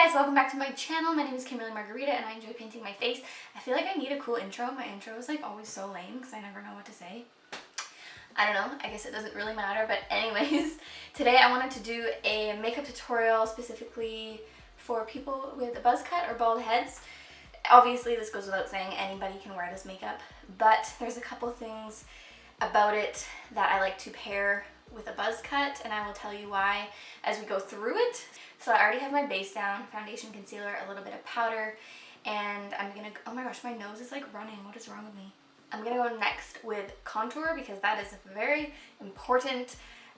guys, welcome back to my channel. My name is Kimberly Margarita and I enjoy painting my face. I feel like I need a cool intro. My intro is like always so lame because I never know what to say. I don't know, I guess it doesn't really matter, but anyways, today I wanted to do a makeup tutorial specifically for people with a buzz cut or bald heads. Obviously this goes without saying, anybody can wear this makeup, but there's a couple things about it that I like to pair with a buzz cut, and I will tell you why as we go through it. So I already have my base down, foundation, concealer, a little bit of powder, and I'm gonna, oh my gosh, my nose is like running. What is wrong with me? I'm gonna go next with contour because that is very important,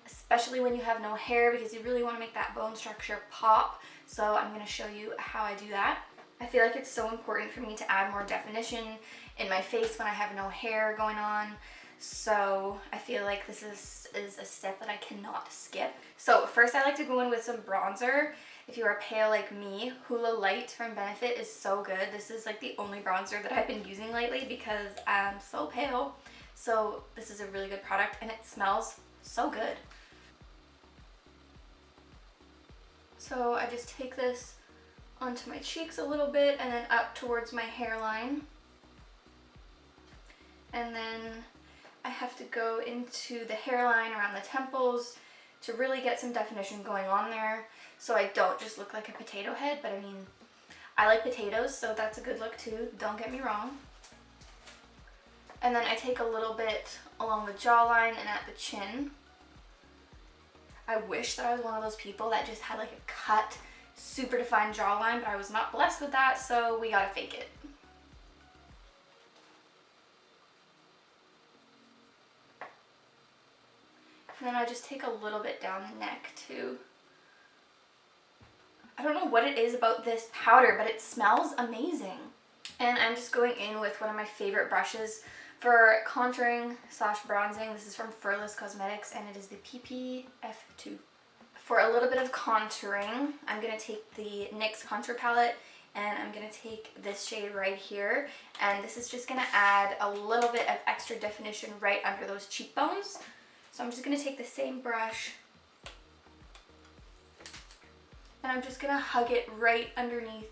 especially when you have no hair, because you really want to make that bone structure pop. So I'm gonna show you how I do that. I feel like it's so important for me to add more definition in my face when I have no hair going on. So I feel like this is a step that I cannot skip. So first I like to go in with some bronzer. If you are pale like me, Hula Light from Benefit is so good. This is like the only bronzer that I've been using lately because I'm so pale. So this is a really good product and it smells so good. So I just take this onto my cheeks a little bit and then up towards my hairline. And then I have to go into the hairline around the temples to really get some definition going on there, so I don't just look like a potato head. But I mean, I like potatoes, so that's a good look too, don't get me wrong. And then I take a little bit along the jawline and at the chin. I wish that I was one of those people that just had like a cut, super defined jawline, but I was not blessed with that, so we gotta fake it. And then I just take a little bit down the neck too. I don't know what it is about this powder, but it smells amazing. And I'm just going in with one of my favorite brushes for contouring / bronzing. This is from Furless Cosmetics and it is the PPF2. For a little bit of contouring, I'm going to take the NYX contour palette and I'm going to take this shade right here. And this is just going to add a little bit of extra definition right under those cheekbones. So I'm just going to take the same brush and I'm just going to hug it right underneath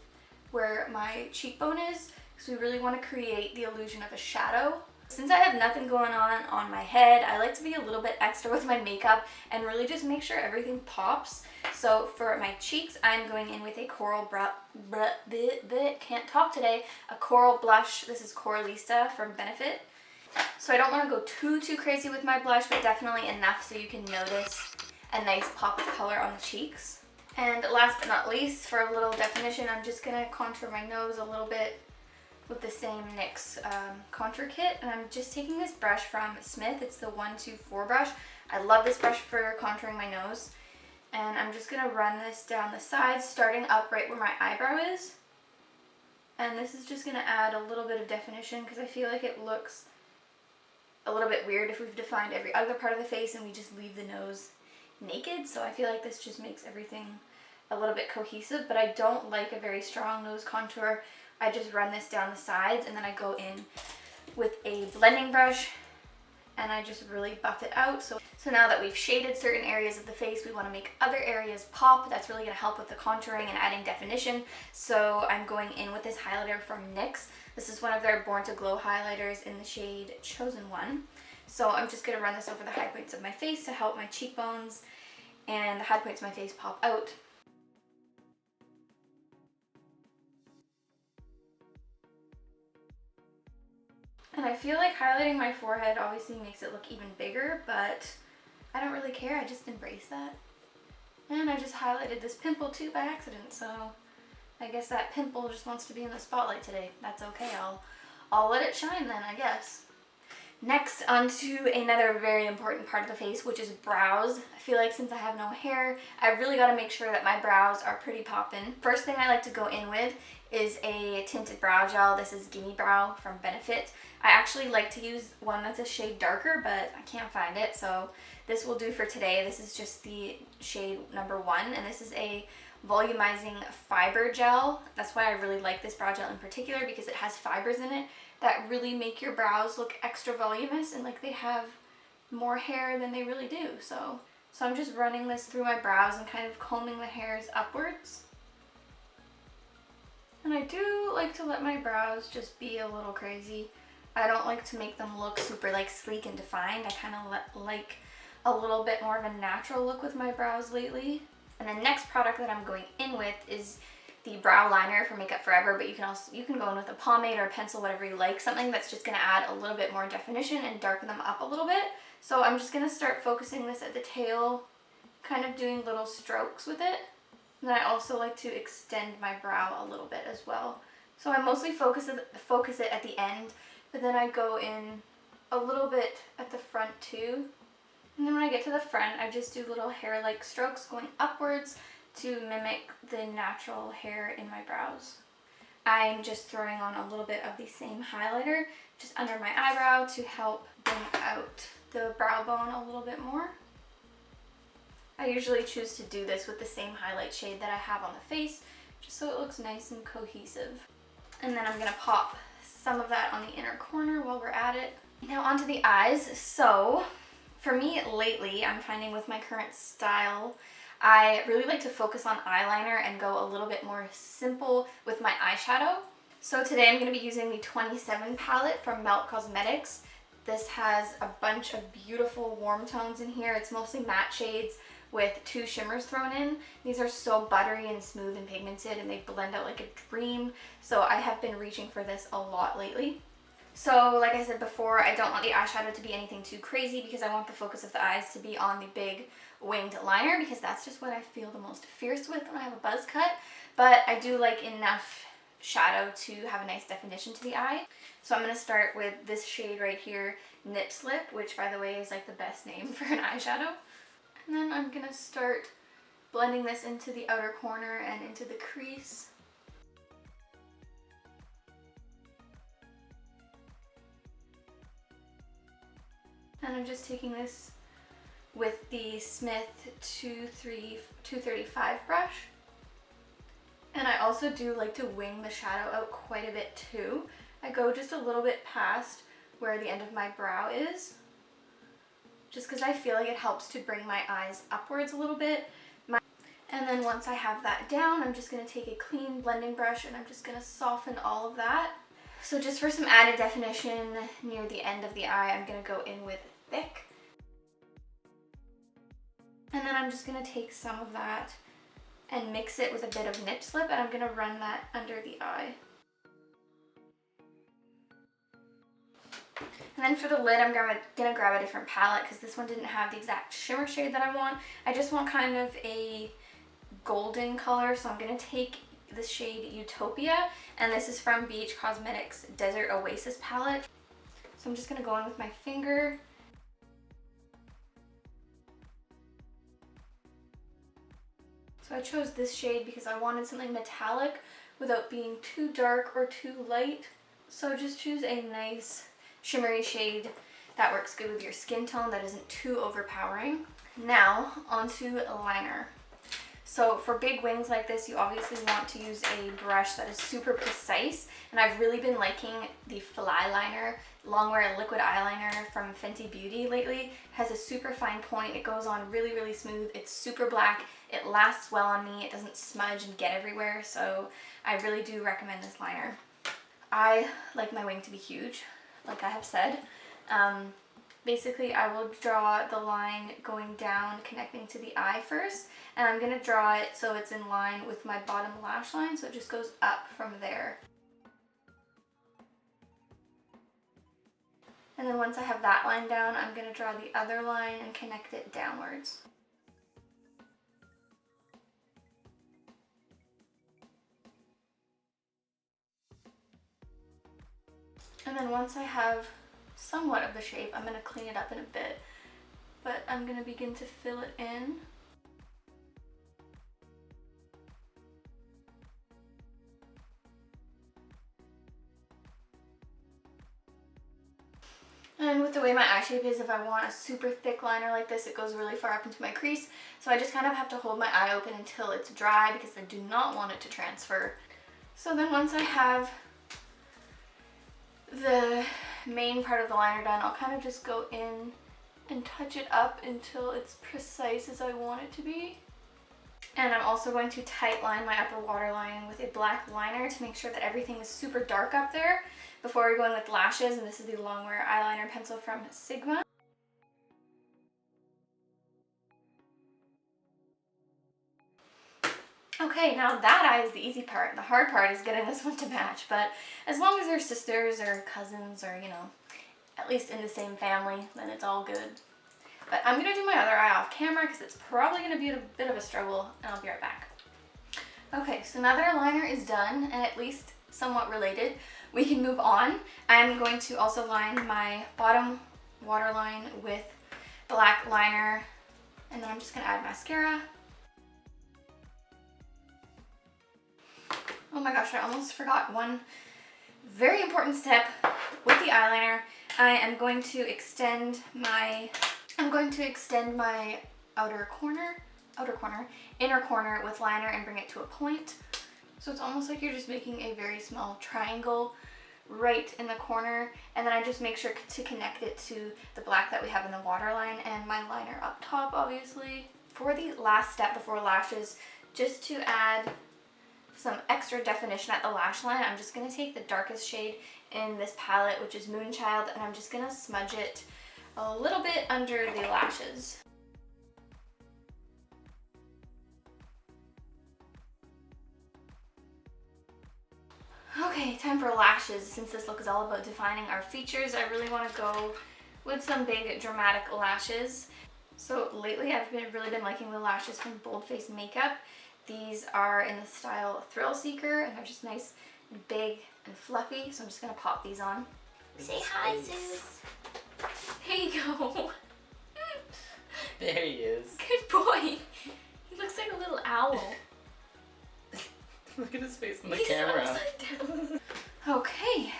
where my cheekbone is, because we really want to create the illusion of a shadow. Since I have nothing going on my head, I like to be a little bit extra with my makeup and really just make sure everything pops. So for my cheeks, I'm going in with a coral can't talk today, a coral blush. This is Coralista from Benefit. So I don't want to go too crazy with my blush, but definitely enough so you can notice a nice pop of color on the cheeks. And last but not least, for a little definition, I'm just going to contour my nose a little bit with the same NYX contour kit. And I'm just taking this brush from Smith. It's the 124 brush. I love this brush for contouring my nose. And I'm just going to run this down the sides, starting up right where my eyebrow is. And this is just going to add a little bit of definition because I feel like it looks a little bit weird if we've defined every other part of the face and we just leave the nose naked. So I feel like this just makes everything a little bit cohesive, but I don't like a very strong nose contour. I just run this down the sides and then I go in with a blending brush and I just really buff it out. So now that we've shaded certain areas of the face, we want to make other areas pop. That's really going to help with the contouring and adding definition. So I'm going in with this highlighter from NYX. This is one of their Born to Glow highlighters in the shade Chosen One. So I'm just going to run this over the high points of my face to help my cheekbones and the high points of my face pop out. And I feel like highlighting my forehead obviously makes it look even bigger, but I don't really care. I just embrace that. And I just highlighted this pimple too by accident, so I guess that pimple just wants to be in the spotlight today. That's okay. I'll let it shine then, I guess. Next, onto another very important part of the face, which is brows. I feel like since I have no hair, I really got to make sure that my brows are pretty poppin'. First thing I like to go in with is a tinted brow gel. This is Gimme Brow from Benefit. I actually like to use one that's a shade darker, but I can't find it, so this will do for today. This is just the shade number 1, and this is a volumizing fiber gel. That's why I really like this brow gel in particular, because it has fibers in it that really make your brows look extra voluminous and like they have more hair than they really do. So I'm just running this through my brows and kind of combing the hairs upwards. I do like to let my brows just be a little crazy. I don't like to make them look super like sleek and defined. I kind of like a little bit more of a natural look with my brows lately. And the next product that I'm going in with is the brow liner from Makeup Forever, but you can go in with a pomade or a pencil, whatever you like, something that's just going to add a little bit more definition and darken them up a little bit. So I'm just going to start focusing this at the tail, kind of doing little strokes with it. And then I also like to extend my brow a little bit as well. So I mostly focus it at the end, but then I go in a little bit at the front too. And then when I get to the front, I just do little hair-like strokes going upwards to mimic the natural hair in my brows. I'm just throwing on a little bit of the same highlighter just under my eyebrow to help bring out the brow bone a little bit more. I usually choose to do this with the same highlight shade that I have on the face, just so it looks nice and cohesive. And then I'm going to pop some of that on the inner corner while we're at it. Now onto the eyes. So for me lately, I'm finding with my current style, I really like to focus on eyeliner and go a little bit more simple with my eyeshadow. So today I'm going to be using the 27 palette from Melt Cosmetics. This has a bunch of beautiful warm tones in here. It's mostly matte shades with 2 shimmers thrown in. These are so buttery and smooth and pigmented, and they blend out like a dream. So I have been reaching for this a lot lately. So like I said before, I don't want the eyeshadow to be anything too crazy because I want the focus of the eyes to be on the big winged liner, because that's just what I feel the most fierce with when I have a buzz cut. But I do like enough shadow to have a nice definition to the eye. So I'm going to start with this shade right here, Nip Slip, which by the way is like the best name for an eyeshadow. And then I'm going to start blending this into the outer corner and into the crease. And I'm just taking this with the Smith 235 brush. And I also do like to wing the shadow out quite a bit too. I go just a little bit past where the end of my brow is, just because I feel like it helps to bring my eyes upwards a little bit. And then once I have that down, I'm just going to take a clean blending brush and I'm just going to soften all of that. So just for some added definition near the end of the eye, I'm going to go in with Thick. And then I'm just going to take some of that and mix it with a bit of Nip Slip, and I'm going to run that under the eye. And then for the lid, I'm going to grab a different palette because this one didn't have the exact shimmer shade that I want. I just want kind of a golden color, so I'm going to take the shade Utopia, and this is from BH Cosmetics Desert Oasis palette. So I'm just going to go in with my finger. So I chose this shade because I wanted something metallic without being too dark or too light. So just choose a nice shimmery shade that works good with your skin tone, that isn't too overpowering. Now onto liner. So for big wings like this, you obviously want to use a brush that is super precise, and I've really been liking the Fly Liner Longwear Liquid Eyeliner from Fenty Beauty lately. It has a super fine point, it goes on really, really smooth, it's super black, it lasts well on me, it doesn't smudge and get everywhere, so I really do recommend this liner. I like my wing to be huge, like I have said. Basically, I will draw the line going down, connecting to the eye first, and I'm going to draw it so it's in line with my bottom lash line, so it just goes up from there. And then once I have that line down, I'm going to draw the other line and connect it downwards. And then once I have somewhat of the shape, I'm going to clean it up in a bit, but I'm going to begin to fill it in. And with the way my eye shape is, if I want a super thick liner like this, it goes really far up into my crease, so I just kind of have to hold my eye open until it's dry because I do not want it to transfer. So then once I have the main part of the liner done, I'll kind of just go in and touch it up until it's precise as I want it to be. And I'm also going to tight line my upper waterline with a black liner to make sure that everything is super dark up there before we're going with lashes. And this is the Longwear eyeliner pencil from Sigma. Okay, now that eye is the easy part. The hard part is getting this one to match, but as long as they're sisters or cousins or, you know, at least in the same family, then it's all good. But I'm going to do my other eye off camera because it's probably going to be a bit of a struggle, and I'll be right back. Okay, so now that our liner is done, and at least somewhat related, we can move on. I'm going to also line my bottom waterline with black liner, and then I'm just going to add mascara. Oh my gosh, I almost forgot one very important step with the eyeliner. I am going to extend my inner corner with liner and bring it to a point. So it's almost like you're just making a very small triangle right in the corner, and then I just make sure to connect it to the black that we have in the waterline and my liner up top, obviously. For the last step before lashes, just to add some extra definition at the lash line, I'm just going to take the darkest shade in this palette, which is Moonchild, and I'm just going to smudge it a little bit under the lashes. Okay, time for lashes. Since this look is all about defining our features, I really want to go with some big dramatic lashes. So lately I've really been liking the lashes from Bold Face Makeup. These are in the style Thrill Seeker, and they're just nice and big and fluffy, so I'm just going to pop these on. Say hi, Zeus. There you go. There he is. Good boy. He looks like a little owl. Look at his face on the camera. Upside down. Okay.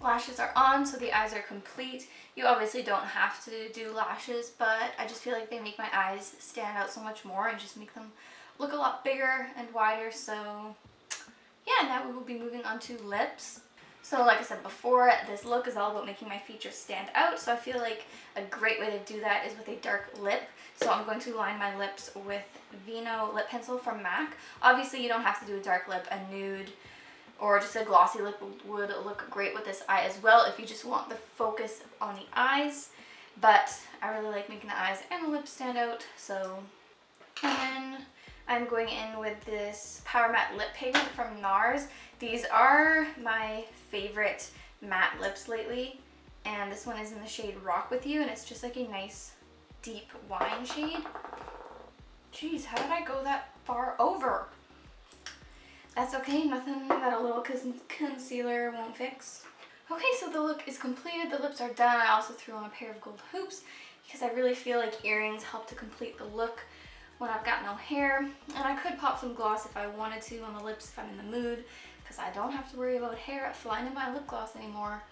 Lashes are on, so the eyes are complete. You obviously don't have to do lashes, but I just feel like they make my eyes stand out so much more and just make them look a lot bigger and wider. So yeah, now we will be moving on to lips. So like I said before, this look is all about making my features stand out, so I feel like a great way to do that is with a dark lip. So I'm going to line my lips with Vino lip pencil from MAC. Obviously you don't have to do a dark lip. A nude or just a glossy lip would look great with this eye as well if you just want the focus on the eyes. But I really like making the eyes and the lips stand out, so. And then I'm going in with this Power Matte Lip Pigment from NARS. These are my favorite matte lips lately, and this one is in the shade Rock With You, and it's just like a nice deep wine shade. Jeez, how did I go that far over? That's okay, nothing that a little concealer won't fix. Okay, so the look is completed, the lips are done. I also threw on a pair of gold hoops because I really feel like earrings help to complete the look when I've got no hair. And I could pop some gloss if I wanted to on the lips if I'm in the mood, because I don't have to worry about hair flying in my lip gloss anymore,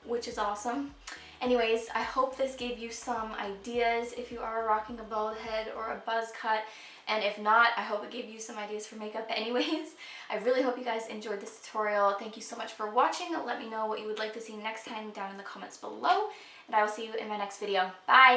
which is awesome. Anyways, I hope this gave you some ideas if you are rocking a bald head or a buzz cut. And if not, I hope it gave you some ideas for makeup anyways. I really hope you guys enjoyed this tutorial. Thank you so much for watching. Let me know what you would like to see next time down in the comments below. And I will see you in my next video. Bye!